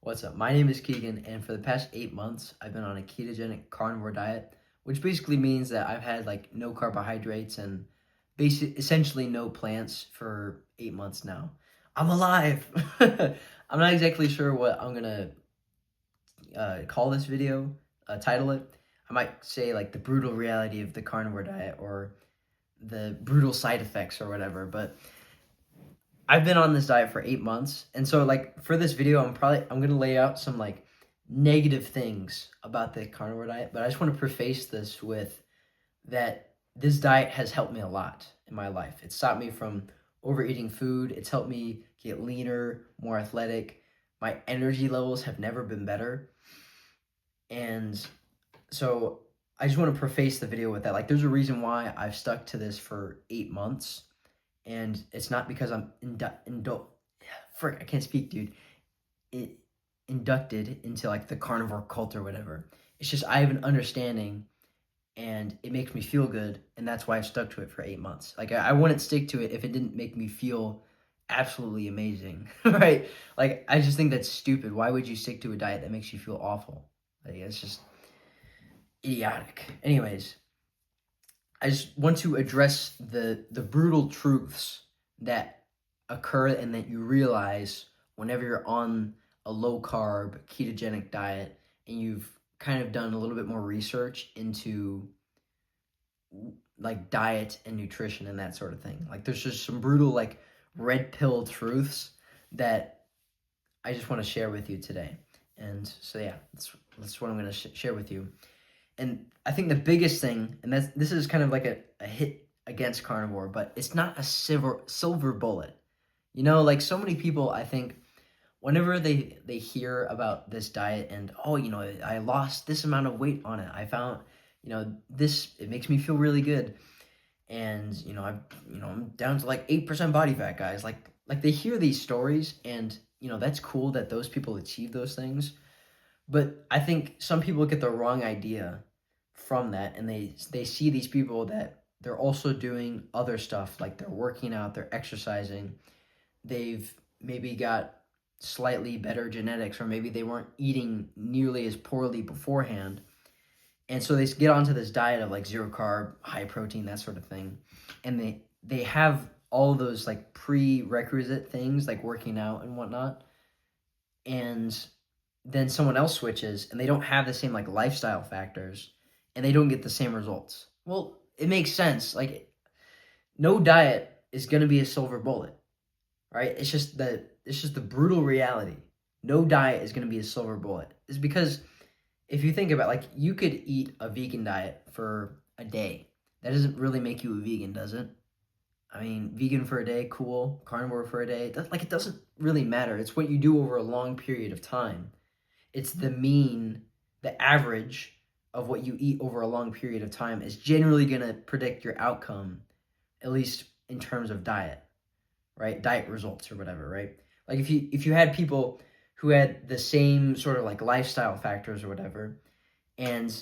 What's up? My name is Keegan, and for the past 8 months, I've been on a ketogenic carnivore diet, which basically means that I've had like no carbohydrates and essentially no plants for 8 months now. I'm alive. I'm not exactly sure what I'm gonna call this video, title it. I might say like the brutal reality of the carnivore diet or the brutal side effects or whatever, but I've been on this diet for 8 months, and so like for this video, I'm gonna lay out some like negative things about the carnivore diet, but I just want to preface this with that this diet has helped me a lot in my life. It's stopped me from overeating food. It's helped me get leaner, more athletic. My energy levels have never been better, and so I just want to preface the video with that. Like, there's a reason why I've stuck to this for 8 months. And it's not because I'm I can't speak, dude. Inducted into like the carnivore cult or whatever. It's just I have an understanding, and it makes me feel good, and that's why I've stuck to it for 8 months. Like I wouldn't stick to it if it didn't make me feel absolutely amazing, right? Like I just think that's stupid. Why would you stick to a diet that makes you feel awful? Like it's just idiotic. Anyways, I just want to address the brutal truths that occur and that you realize whenever you're on a low carb ketogenic diet and you've kind of done a little bit more research into like diet and nutrition and that sort of thing. Like there's just some brutal like red pill truths that I just want to share with you today. And so yeah, that's what I'm going to share with you. And I think the biggest thing, and this is kind of like a hit against carnivore, but it's not a silver bullet. You know, like so many people, I think, whenever they hear about this diet and, oh, you know, I lost this amount of weight on it. I found, you know, this, it makes me feel really good. And, I'm down to like 8% body fat, guys. Like they hear these stories and, that's cool that those people achieve those things. But I think some people get the wrong idea from that, and they see these people that they're also doing other stuff, like they're working out, they're exercising, they've maybe got slightly better genetics, or maybe they weren't eating nearly as poorly beforehand, and so they get onto this diet of like zero carb, high protein, that sort of thing, and they have all those like prerequisite things like working out and whatnot, and then someone else switches and they don't have the same like lifestyle factors and they don't get the same results. Well, it makes sense. Like no diet is going to be a silver bullet, right? It's just the brutal reality. No diet is going to be a silver bullet. It's because if you think about like you could eat a vegan diet for a day. That doesn't really make you a vegan, does it? I mean, vegan for a day, cool. Carnivore for a day, it doesn't really matter. It's what you do over a long period of time. It's the average of what you eat over a long period of time is generally going to predict your outcome, at least in terms of diet, right? Diet results or whatever, right? Like if you had people who had the same sort of like lifestyle factors or whatever, and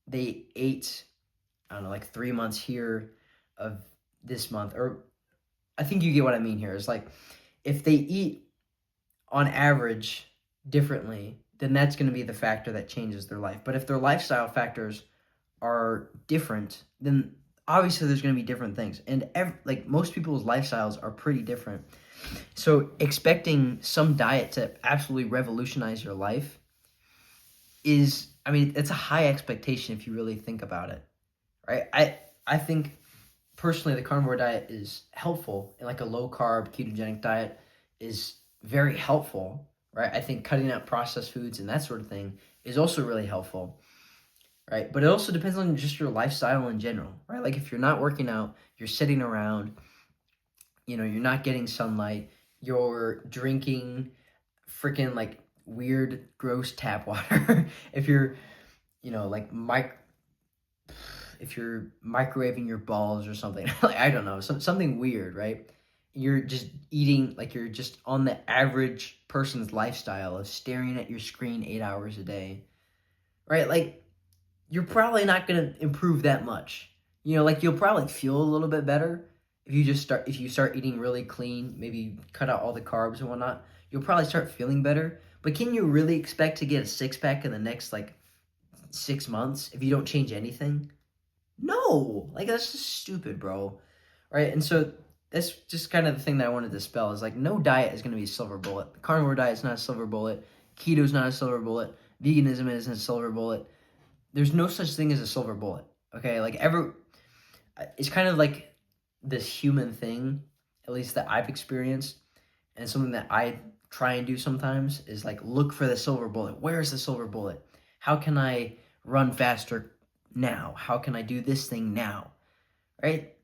they ate, I don't know, like 3 months here of this month, or I think you get what I mean here. It's like if they eat on average differently, then that's going to be the factor that changes their life. But if their lifestyle factors are different, then obviously there's going to be different things. And like most people's lifestyles are pretty different. So expecting some diet to absolutely revolutionize your life it's a high expectation if you really think about it, right? I think personally the carnivore diet is helpful, and like a low carb ketogenic diet is very helpful, right? I think cutting out processed foods and that sort of thing is also really helpful, right? But it also depends on just your lifestyle in general, right? Like if you're not working out, you're sitting around, you're not getting sunlight, you're drinking freaking like weird, gross tap water. If you're, like if you're microwaving your balls or something, like, I don't know, something weird, right? You're just eating, like you're just on the average person's lifestyle of staring at your screen 8 hours a day, right? Like you're probably not going to improve that much. Like you'll probably feel a little bit better if you start eating really clean, maybe cut out all the carbs and whatnot. You'll probably start feeling better, But can you really expect to get a six-pack in the next, like, 6 months if you don't change anything? No! Like, that's just stupid, bro. Right? And so that's just kind of the thing that I wanted to dispel is, like, no diet is going to be a silver bullet. The carnivore diet is not a silver bullet. Keto is not a silver bullet. Veganism isn't a silver bullet. There's no such thing as a silver bullet. Okay? Like, it's kind of like this human thing, at least that I've experienced, and something that I try and do sometimes is like look for the silver bullet. Where's the silver bullet? How can I run faster now? How can I do this thing now? Right?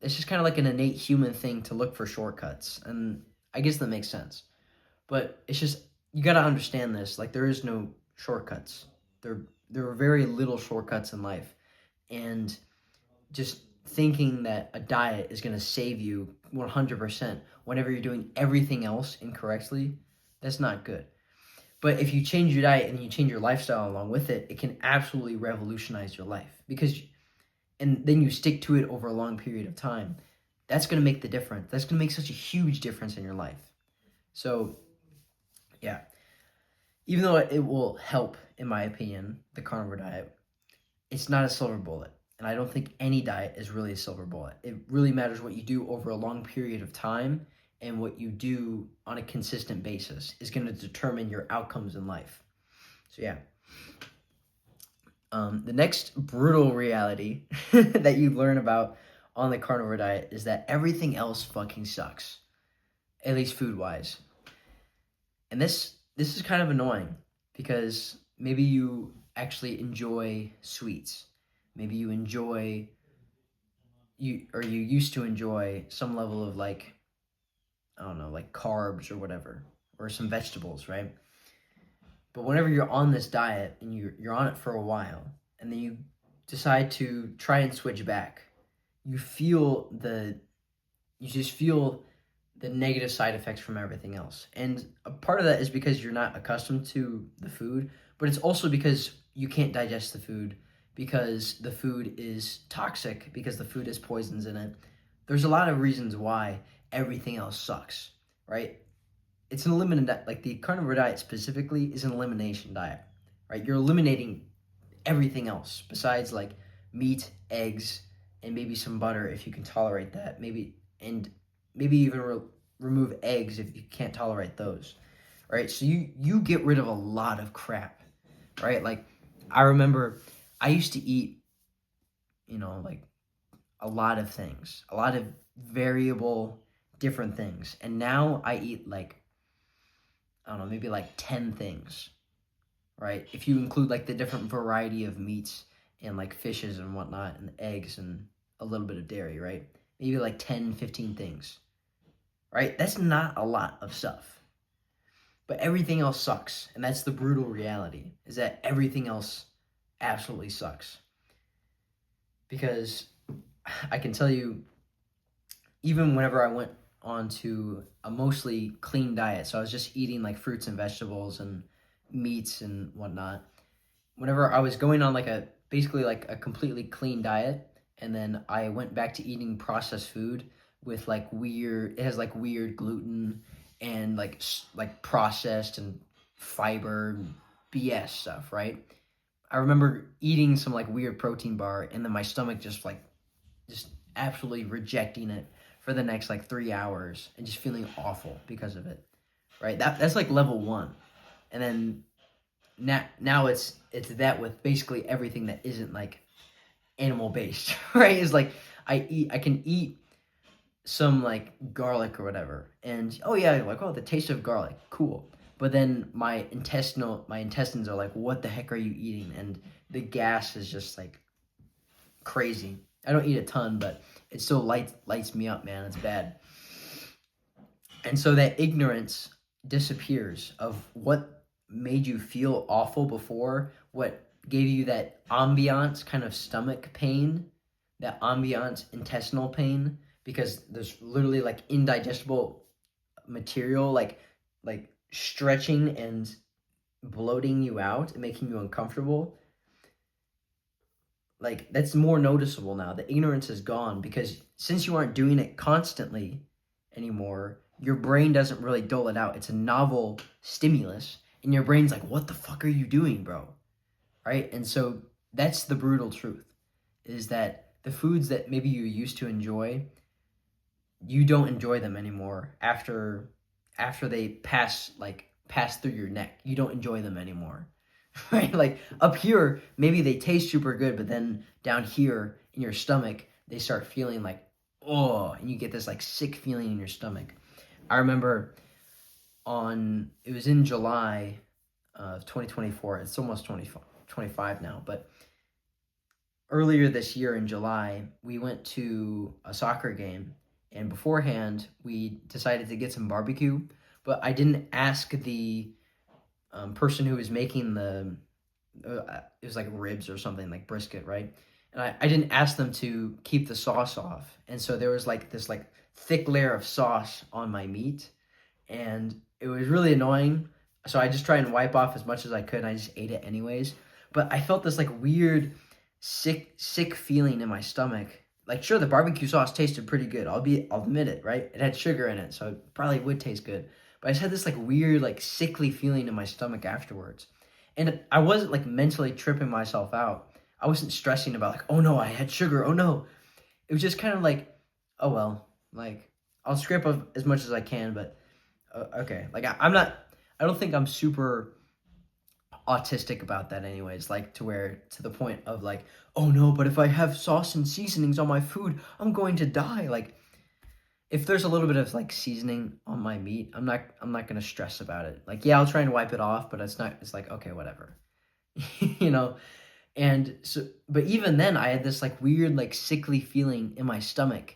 It's just kind of like an innate human thing to look for shortcuts, and I guess that makes sense. But it's just you got to understand this. Like there is no shortcuts. There are very little shortcuts in life, and just thinking that a diet is going to save you 100% whenever you're doing everything else incorrectly, that's not good. But if you change your diet and you change your lifestyle along with it, it can absolutely revolutionize your life and then you stick to it over a long period of time. That's going to make the difference. That's going to make such a huge difference in your life. So, yeah. Even though it will help, in my opinion, the carnivore diet, it's not a silver bullet. And I don't think any diet is really a silver bullet. It really matters what you do over a long period of time, and what you do on a consistent basis is going to determine your outcomes in life. So yeah. The next brutal reality that you learn about on the carnivore diet is that everything else fucking sucks, at least food-wise. And this is kind of annoying because maybe you actually enjoy sweets. Maybe you used to enjoy some level of like, I don't know, like carbs or whatever, or some vegetables, right? But whenever you're on this diet and you're on it for a while, and then you decide to try and switch back, you just feel the negative side effects from everything else. And a part of that is because you're not accustomed to the food, but it's also because you can't digest the food, because the food is toxic, because the food has poisons in it. There's a lot of reasons why everything else sucks, right? It's an elimination diet. Like the carnivore diet specifically is an elimination diet, right? You're eliminating everything else besides like meat, eggs, and maybe some butter if you can tolerate that. Maybe even remove eggs if you can't tolerate those, right? So you get rid of a lot of crap, right? Like I remember I used to eat, like a lot of things, a lot of variable different things. And now I eat like, I don't know, maybe like 10 things, right? If you include like the different variety of meats and like fishes and whatnot and eggs and a little bit of dairy, right? Maybe like 10, 15 things, right? That's not a lot of stuff. But everything else sucks. And that's the brutal reality, is that everything else absolutely sucks. Because I can tell you, even whenever I went on to a mostly clean diet, so I was just eating like fruits and vegetables and meats and whatnot, whenever I was going on basically like a completely clean diet, and then I went back to eating processed food with it has like weird gluten and like processed and fiber and BS stuff, right? I remember eating some like weird protein bar, and then my stomach just absolutely rejecting it for the next like 3 hours and just feeling awful because of it, right? That's like level 1. And then now it's that with basically everything that isn't like animal based, right? It's like I can eat some like garlic or whatever, and oh yeah, like, oh, the taste of garlic, cool. But then my intestines are like, what the heck are you eating? And the gas is just like crazy. I don't eat a ton, but it still lights me up, man. It's bad. And so that ignorance disappears of what made you feel awful before, what gave you that ambient kind of stomach pain, that ambient intestinal pain, because there's literally like indigestible material, like stretching and bloating you out and making you uncomfortable. Like that's more noticeable now. The ignorance is gone because since you aren't doing it constantly anymore, your brain doesn't really dole it out. It's a novel stimulus, and your brain's like, what the fuck are you doing, bro? Right? And so that's the brutal truth, is that the foods that maybe you used to enjoy, you don't enjoy them anymore after they pass through your neck. You don't enjoy them anymore. Right? Like up here, maybe they taste super good, but then down here in your stomach, they start feeling like, oh, and you get this like sick feeling in your stomach. I remember it was in July of 2024. It's almost 25 now, but earlier this year in July, we went to a soccer game, and beforehand, we decided to get some barbecue, but I didn't ask the person who was making it was like ribs or something, like brisket, right? And I didn't ask them to keep the sauce off. And so there was like this like thick layer of sauce on my meat, and it was really annoying. So I just tried and wipe off as much as I could, and I just ate it anyways. But I felt this like weird sick feeling in my stomach. Like, sure, the barbecue sauce tasted pretty good. I'll admit it, right? It had sugar in it, so it probably would taste good. But I just had this like weird, like sickly feeling in my stomach afterwards. And I wasn't like mentally tripping myself out. I wasn't stressing about like, oh no, I had sugar. Oh no. It was just kind of like, oh well, like I'll scrape up as much as I can, but okay. Like I don't think I'm super autistic about that anyways, like to the point of like, oh no, but if I have sauce and seasonings on my food, I'm going to die. Like if there's a little bit of like seasoning on my meat, I'm not going to stress about it. Like, yeah, I'll try and wipe it off, but it's like, okay, whatever. You know? And so, but even then I had this like weird, like sickly feeling in my stomach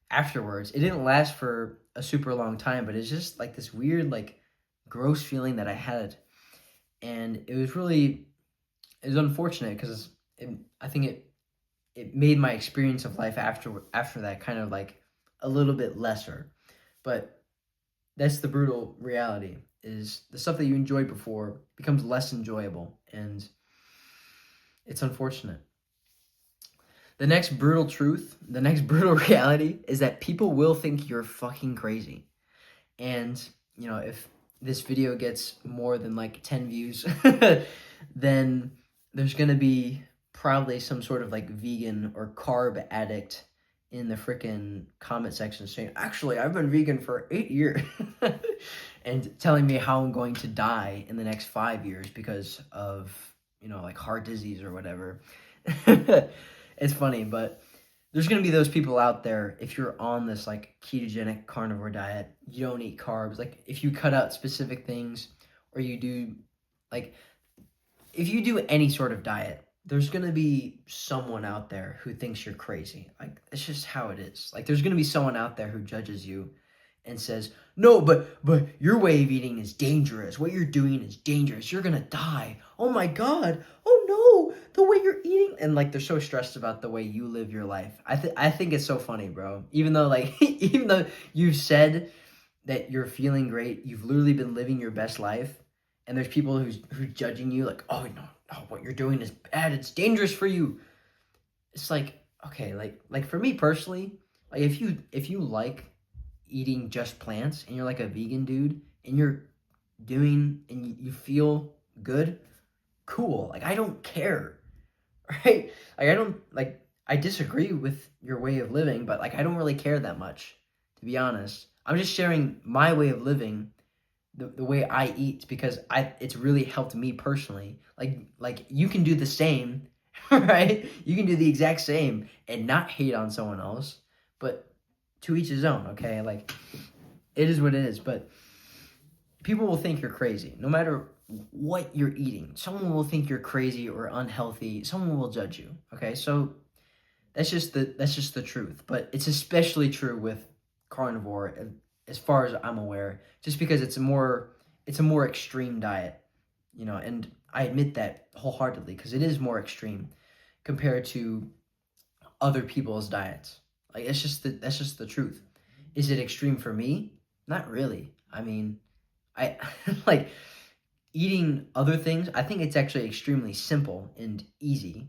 afterwards. It didn't last for a super long time, but it's just like this weird, like gross feeling that I had. And it was unfortunate because I think it made my experience of life after that kind of like a little bit lesser. But that's the brutal reality, is the stuff that you enjoyed before becomes less enjoyable, and it's unfortunate. The next brutal reality is that people will think you're fucking crazy. And, if this video gets more than like 10 views, then there's going to be probably some sort of like vegan or carb addict in the freaking comment section saying, actually, I've been vegan for 8 years and telling me how I'm going to die in the next 5 years because of, like heart disease or whatever. It's funny, but there's going to be those people out there. If you're on this like ketogenic carnivore diet, you don't eat carbs. Like if you cut out specific things, or you do like, if you do any sort of diet, there's going to be someone out there who thinks you're crazy. Like, it's just how it is. Like, there's going to be someone out there who judges you and says, no, but your way of eating is dangerous. What you're doing is dangerous. You're going to die. Oh my God. Oh no, the way you're eating. And like, they're so stressed about the way you live your life. I think it's so funny, bro. Even though like, even though you've said that you're feeling great, you've literally been living your best life, and there's people who's judging you like, oh no, what you're doing is bad. It's dangerous for you. It's like, okay, like for me personally, like if you like eating just plants and you're like a vegan dude and you're doing and you feel good, cool. Like I don't care, right? Like I disagree with your way of living, but like I don't really care that much, to be honest. I'm just sharing my way of living, the way I eat, because it's really helped me personally. Like you can do the same, right? You can do the exact same and not hate on someone else, but to each his own, okay? Like it is what it is, but people will think you're crazy no matter what you're eating. Someone will think you're crazy or unhealthy. Someone will judge you, okay? So that's just the truth, but it's especially true with carnivore, as far as I'm aware, just because it's a more extreme diet, and I admit that wholeheartedly because it is more extreme compared to other people's diets. Like that's just the truth. Is it extreme for me? Not really. I mean, I like eating other things. I think it's actually extremely simple and easy,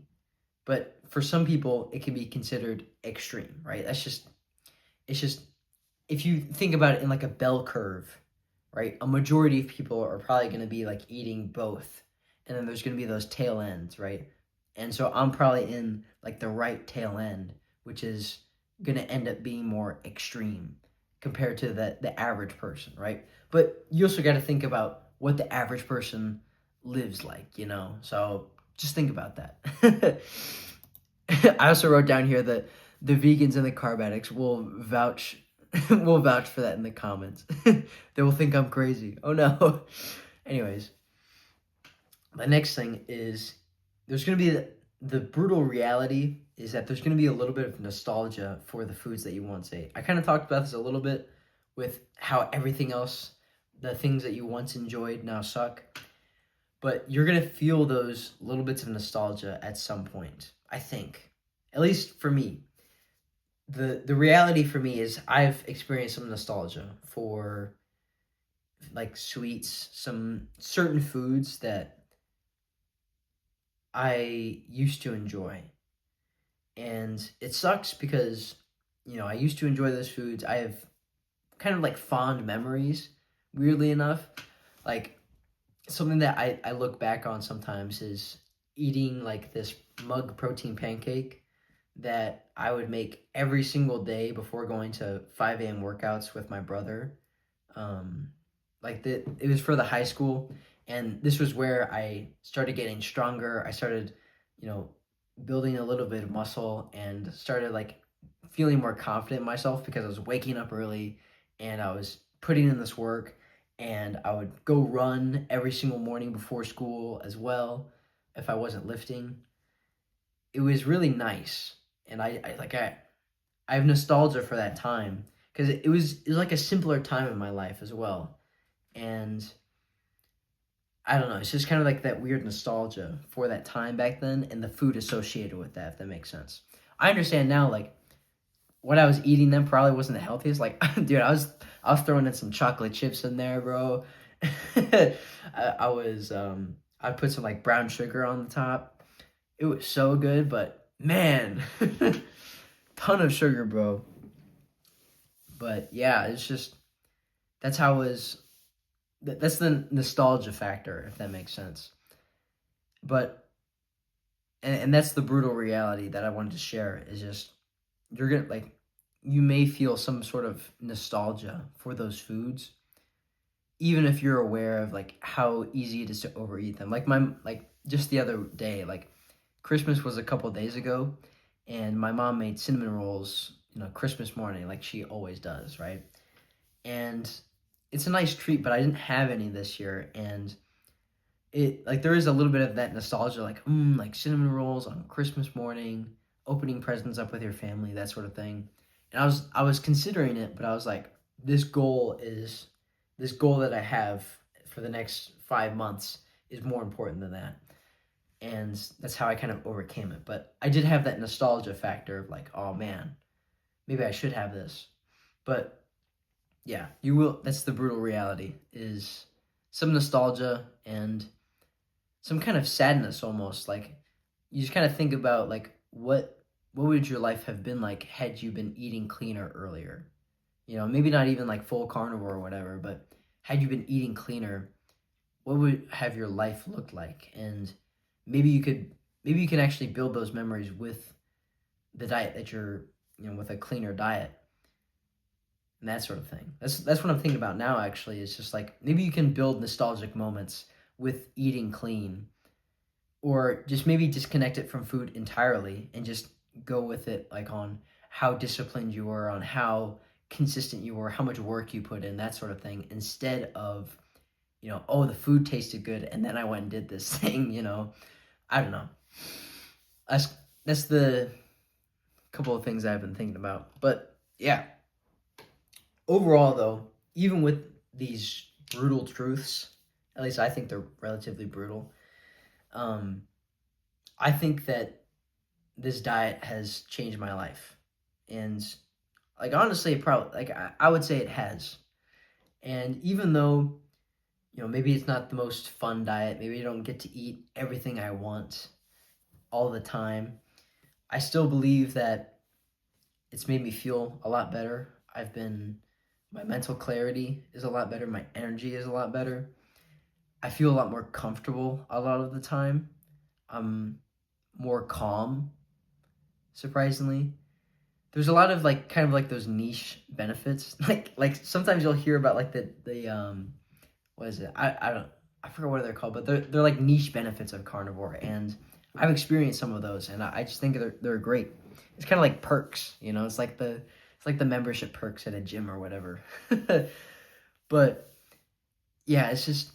but for some people it can be considered extreme, right? It's just if you think about it in like a bell curve, right? A majority of people are probably going to be like eating both. And then there's going to be those tail ends, right? And so I'm probably in like the right tail end, which is going to end up being more extreme compared to the average person, right? But you also got to think about what the average person lives like, you know? So just think about that. I also wrote down here that the vegans and the carb addicts will vouch will vouch for that in the comments. They will think I'm crazy. Oh no. Anyways, the next thing is there's going to be the brutal reality is that there's going to be a little bit of nostalgia for the foods that you once ate. I kind of talked about this a little bit with how everything else, the things that you once enjoyed now suck. But you're going to feel those little bits of nostalgia at some point, I think. At least for me. The reality for me is I've experienced some nostalgia for like sweets, some certain foods that I used to enjoy. And it sucks because, I used to enjoy those foods. I have kind of like fond memories, weirdly enough. Like something that I look back on sometimes is eating like this mug protein pancake that I would make every single day before going to 5 a.m. workouts with my brother. Um, it was for the high school, and this was where I started getting stronger. I started, you know, building a little bit of muscle and started like feeling more confident in myself because I was waking up early and I was putting in this work, and I would go run every single morning before school as well if I wasn't lifting. It was really nice, and I have nostalgia for that time because it was like a simpler time in my life as well, and I don't know. It's just kind of like that weird nostalgia for that time back then and the food associated with that, if that makes sense. I understand now, like what I was eating then probably wasn't the healthiest. Like, dude, I was throwing in some chocolate chips in there, bro. I put some like brown sugar on the top. It was so good, but man, ton of sugar, bro. But yeah, it's just that's how it was. That's the nostalgia factor, if that makes sense. But and that's the brutal reality that I wanted to share is just you're gonna like you may feel some sort of nostalgia for those foods, even if you're aware of like how easy it is to overeat them. Like just the other day, like Christmas was a couple days ago, and my mom made cinnamon rolls, Christmas morning, like she always does, right? And it's a nice treat, but I didn't have any this year, and it like there is a little bit of that nostalgia, like cinnamon rolls on Christmas morning, opening presents up with your family, that sort of thing. And I was considering it, but I was like, this goal that I have for the next 5 months is more important than that. And that's how I kind of overcame it. But I did have that nostalgia factor of like, oh man, maybe I should have this. But yeah, you will. That's the brutal reality is some nostalgia and some kind of sadness almost. Like you just kind of think about like what would your life have been like had you been eating cleaner earlier? Maybe not even like full carnivore or whatever, but had you been eating cleaner, what would have your life looked like? And maybe you could maybe you can actually build those memories with the diet that you're, with a cleaner diet and that sort of thing. That's what I'm thinking about now actually. It's just like maybe you can build nostalgic moments with eating clean or just maybe disconnect it from food entirely and just go with it like on how disciplined you were, on how consistent you were, how much work you put in, that sort of thing, instead of, oh, the food tasted good and then I went and did this thing, I don't know. That's that's the couple of things I've been thinking about. But yeah, overall though, even with these brutal truths, at least I think they're relatively brutal. Um, I think that this diet has changed my life, and like honestly, it probably like I would say it has. And even though maybe it's not the most fun diet, maybe I don't get to eat everything I want all the time, I still believe that it's made me feel a lot better. I've been My mental clarity is a lot better. My energy is a lot better. I feel a lot more comfortable a lot of the time. I'm more calm, surprisingly. There's a lot of like kind of like those niche benefits. Like sometimes you'll hear about like the what is it? I don't I forget what they're called, but they're like niche benefits of carnivore, and I've experienced some of those, and I just think they're great. It's kind of like perks, you know. It's like the membership perks at a gym or whatever. But yeah, it's just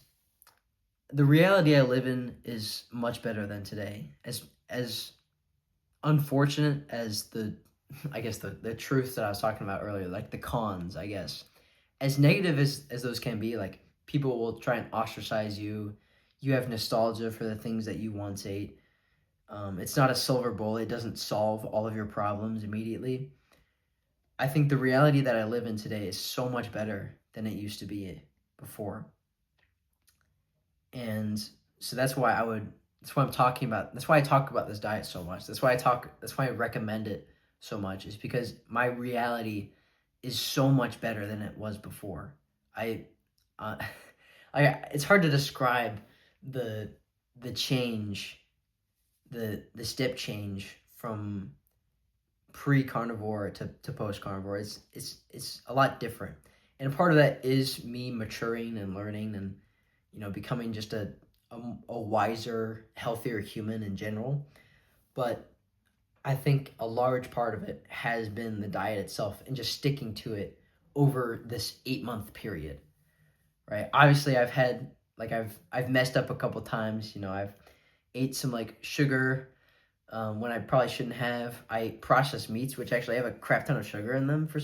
the reality I live in is much better than today. As unfortunate as the I guess the truth that I was talking about earlier, like the cons, I guess. As negative as those can be, like people will try and ostracize you. You have nostalgia for the things that you once ate. It's not a silver bullet. It doesn't solve all of your problems immediately. I think the reality that I live in today is so much better than it used to be before. And so that's why I'm talking about, that's why I talk about this diet so much. That's why I recommend it so much, is because my reality is so much better than it was before. I, uh, it's hard to describe the, the change, the step change from pre-carnivore to post-carnivore. It's a lot different. And part of that is me maturing and learning and becoming just a wiser, healthier human in general. But I think a large part of it has been the diet itself and just sticking to it over this 8 month period, right? Obviously, I've messed up a couple times. I've ate some like sugar when I probably shouldn't have. I ate processed meats, which actually have a crap ton of sugar in them for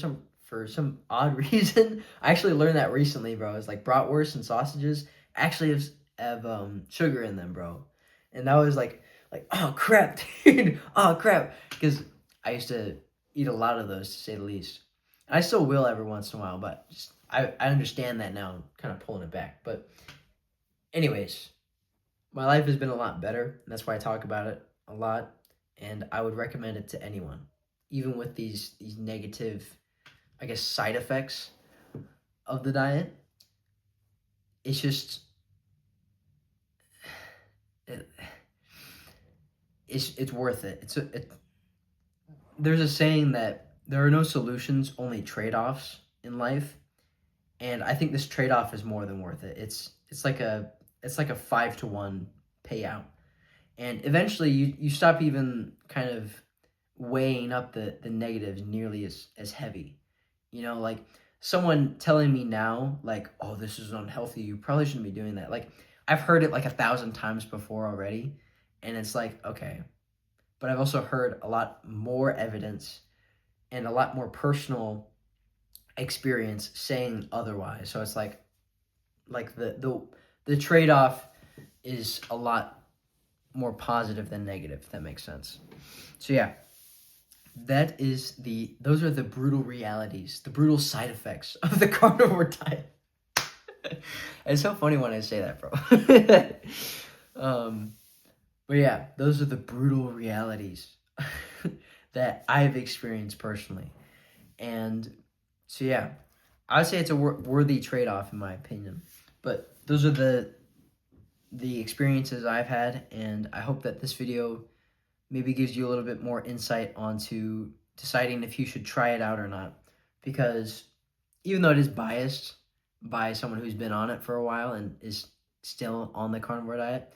some odd reason. I actually learned that recently, bro. It's like bratwurst and sausages actually have sugar in them, bro. And that was like oh crap, dude, oh crap, because I used to eat a lot of those, to say the least. I still will every once in a while, but just, I understand that now. I'm kind of pulling it back. But anyways, my life has been a lot better, and that's why I talk about it a lot. And I would recommend it to anyone, even with these negative, I guess, side effects of the diet. It's just it, it's worth it. There's a saying that there are no solutions, only trade-offs in life, and I think this trade-off is more than worth it. It's like a 5-to-1 payout, and eventually you stop even kind of weighing up the negatives nearly as heavy. Like someone telling me now, like, oh, this is unhealthy, you probably shouldn't be doing that. Like, I've heard it like 1,000 times before already, and it's like, okay. But I've also heard a lot more evidence and a lot more personal experience saying otherwise. So it's like the trade-off is a lot more positive than negative, if that makes sense. So yeah, those are the brutal realities, the brutal side effects of the carnivore diet. It's so funny when I say that, bro. But yeah, those are the brutal realities that I've experienced personally. And so yeah, I would say it's a worthy trade-off in my opinion. But those are the experiences I've had, and I hope that this video maybe gives you a little bit more insight onto deciding if you should try it out or not. Because even though it is biased by someone who's been on it for a while and is still on the carnivore diet,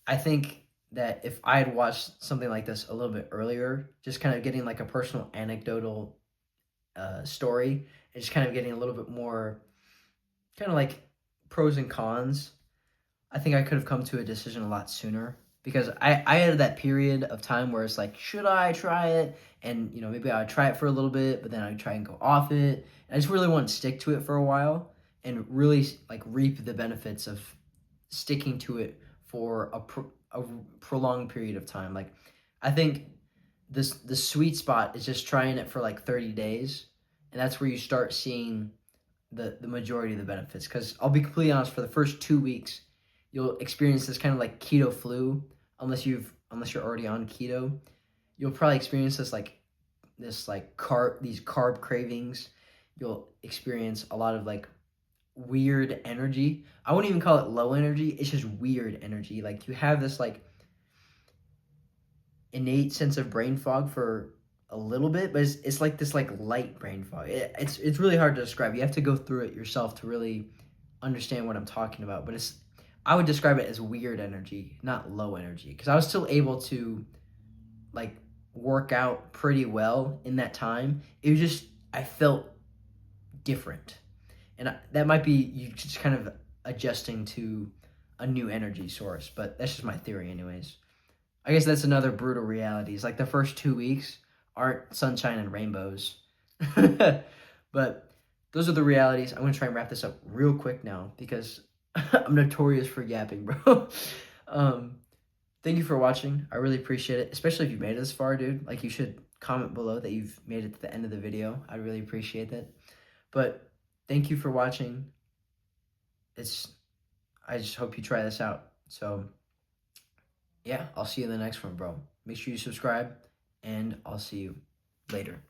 I think that if I had watched something like this a little bit earlier, just kind of getting like a personal anecdotal story and just kind of getting a little bit more kind of like pros and cons, I think I could have come to a decision a lot sooner, because I had that period of time where it's like, should I try it? And maybe I would try it for a little bit, but then I'd try and go off it. And I just really want to stick to it for a while and really like reap the benefits of sticking to it for a prolonged period of time. Like, I think the sweet spot is just trying it for like 30 days, and that's where you start seeing the majority of the benefits. Because I'll be completely honest, for the first 2 weeks, you'll experience this kind of like keto flu, unless you're already on keto. You'll probably experience these carb cravings. you'll experience a lot of like weird energy. I wouldn't even call it low energy. It's just weird energy. Like you have this like innate sense of brain fog for a little bit, but it's like this like light brain fog. It's really hard to describe. You have to go through it yourself to really understand what I'm talking about. But it's I would describe it as weird energy, not low energy, because I was still able to like work out pretty well in that time. It was just I felt different, and that might be you just kind of adjusting to a new energy source. But that's just my theory, anyways. I guess that's another brutal reality. It's like the first 2 weeks aren't sunshine and rainbows. But those are the realities. I'm going to try and wrap this up real quick now because I'm notorious for yapping, bro. um, Thank you for watching. I really appreciate it, especially if you made it this far, dude. Like, you should comment below that you've made it to the end of the video. I'd really appreciate that. But thank you for watching. I just hope you try this out. So yeah, I'll see you in the next one, bro. Make sure you subscribe, and I'll see you later.